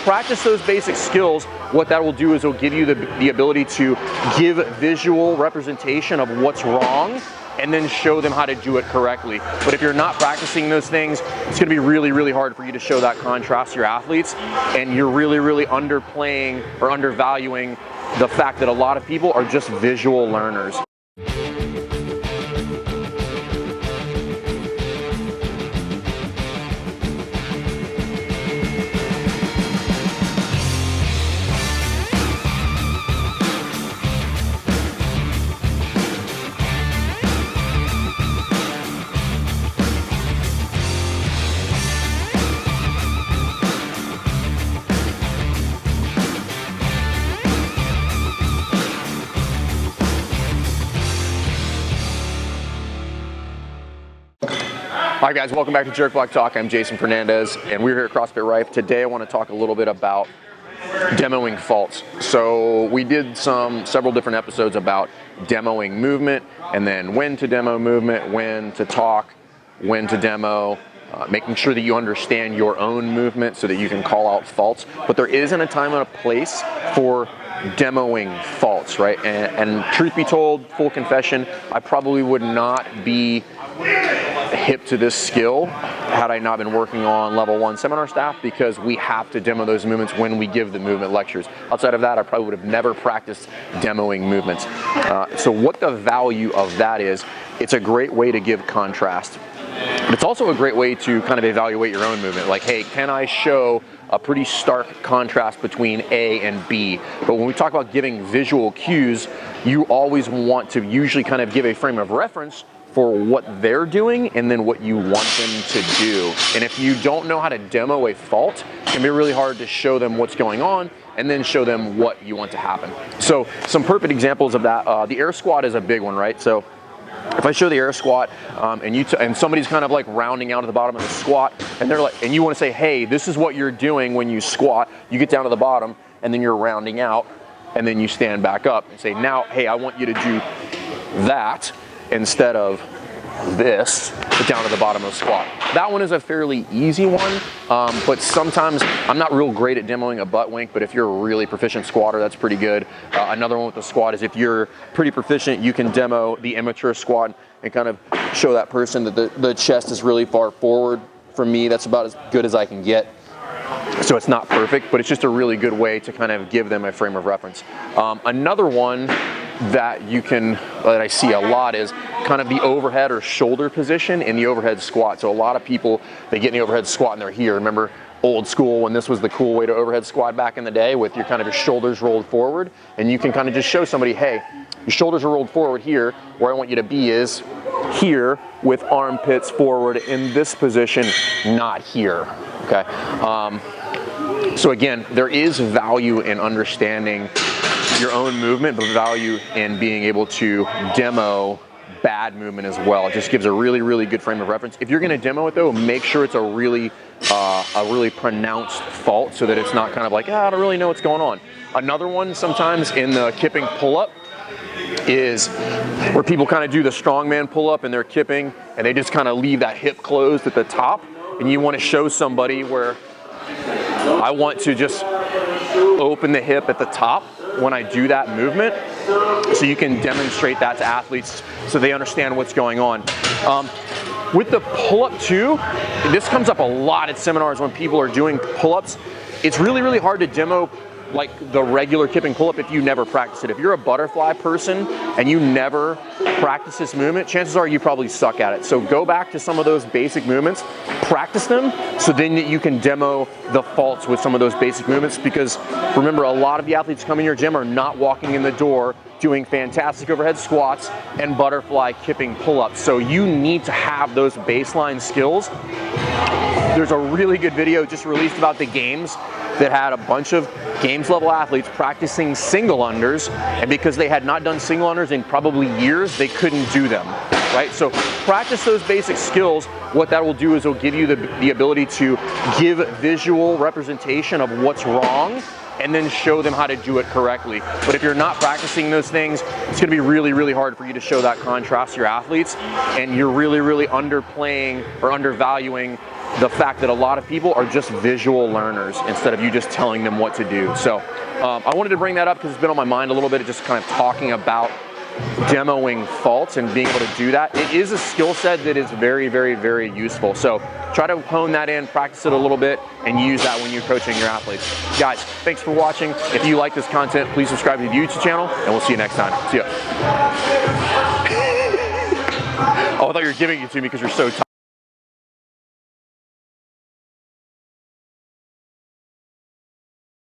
practice those basic skills, what that will do is it'll give you the ability to give visual representation of what's wrong and then show them how to do it correctly. But if you're not practicing those things, it's gonna be really, really hard for you to show that contrast to your athletes, and you're really, really underplaying or undervaluing the fact that a lot of people are just visual learners. Hi guys, welcome back to Jerk Block Talk. I'm Jason Fernandez and we're here at CrossFit Rife. Today I want to talk a little bit about demoing faults. So we did several different episodes about demoing movement, and then when to demo movement, when to talk, when to demo, making sure that you understand your own movement so that you can call out faults. But there isn't a time and a place for demoing faults, right? And truth be told, full confession, I probably would not be hip to this skill had I not been working on level 1 seminar staff, because we have to demo those movements when we give the movement lectures. Outside of that, I probably would have never practiced demoing movements. So what the value of that is, it's a great way to give contrast. But it's also a great way to kind of evaluate your own movement. Like, hey, can I show a pretty stark contrast between A and B? But when we talk about giving visual cues, you always want to usually kind of give a frame of reference for what they're doing and then what you want them to do. And if you don't know how to demo a fault, it can be really hard to show them what's going on and then show them what you want to happen. So some perfect examples of that, the air squat is a big one, right? So if I show the air squat and somebody's kind of like rounding out at the bottom of the squat, and they're like, and you want to say, hey, this is what you're doing when you squat. You get down to the bottom and then you're rounding out and then you stand back up and say, now, hey, I want you to do that instead of this, but down to the bottom of the squat. That one is a fairly easy one, but sometimes I'm not real great at demoing a butt wink, but if you're a really proficient squatter, that's pretty good. Another one with the squat is if you're pretty proficient, you can demo the immature squat and kind of show that person that the chest is really far forward. For me, that's about as good as I can get. So it's not perfect, but it's just a really good way to kind of give them a frame of reference. Another one that I see a lot is kind of the overhead or shoulder position in the overhead squat. So a lot of people, they get in the overhead squat and they're here. Remember old school when this was the cool way to overhead squat back in the day, with your kind of your shoulders rolled forward, and you can kind of just show somebody, hey, your shoulders are rolled forward here. Where I want you to be is here with armpits forward in this position, not here, okay? So again, there is value in understanding your own movement, but value in being able to demo bad movement as well. It just gives a really, really good frame of reference. If you're gonna demo it though, make sure it's a really pronounced fault, so that it's not kind of like, I don't really know what's going on. Another one sometimes in the kipping pull-up is where people kind of do the strongman pull-up and they're kipping and they just kind of leave that hip closed at the top, and you want to show somebody where I want to just open the hip at the top when I do that movement, so you can demonstrate that to athletes so they understand what's going on. With the pull-up too, this comes up a lot at seminars when people are doing pull-ups. It's really, really hard to demo like the regular kipping pull-up if you never practice it. If you're a butterfly person and you never practice this movement, chances are you probably suck at it. So go back to some of those basic movements, practice them, so then you can demo the faults with some of those basic movements. Because remember, a lot of the athletes coming in your gym are not walking in the door doing fantastic overhead squats and butterfly kipping pull-ups. So you need to have those baseline skills. There's a really good video just released about the games that had a bunch of games level athletes practicing single unders, and because they had not done single unders in probably years, they couldn't do them, right? So practice those basic skills. What that will do is it'll give you the ability to give visual representation of what's wrong and then show them how to do it correctly. But if you're not practicing those things, it's gonna be really, really hard for you to show that contrast to your athletes, and you're really, really underplaying or undervaluing the fact that a lot of people are just visual learners instead of you just telling them what to do. So I wanted to bring that up because it's been on my mind a little bit, just kind of talking about demoing faults and being able to do that. It is a skill set that is very, very, very useful. So try to hone that in, practice it a little bit, and use that when you're coaching your athletes. Guys, thanks for watching. If you like this content, please subscribe to the YouTube channel, and we'll see you next time. See ya. Oh, I thought you were giving it to me because you're so tired.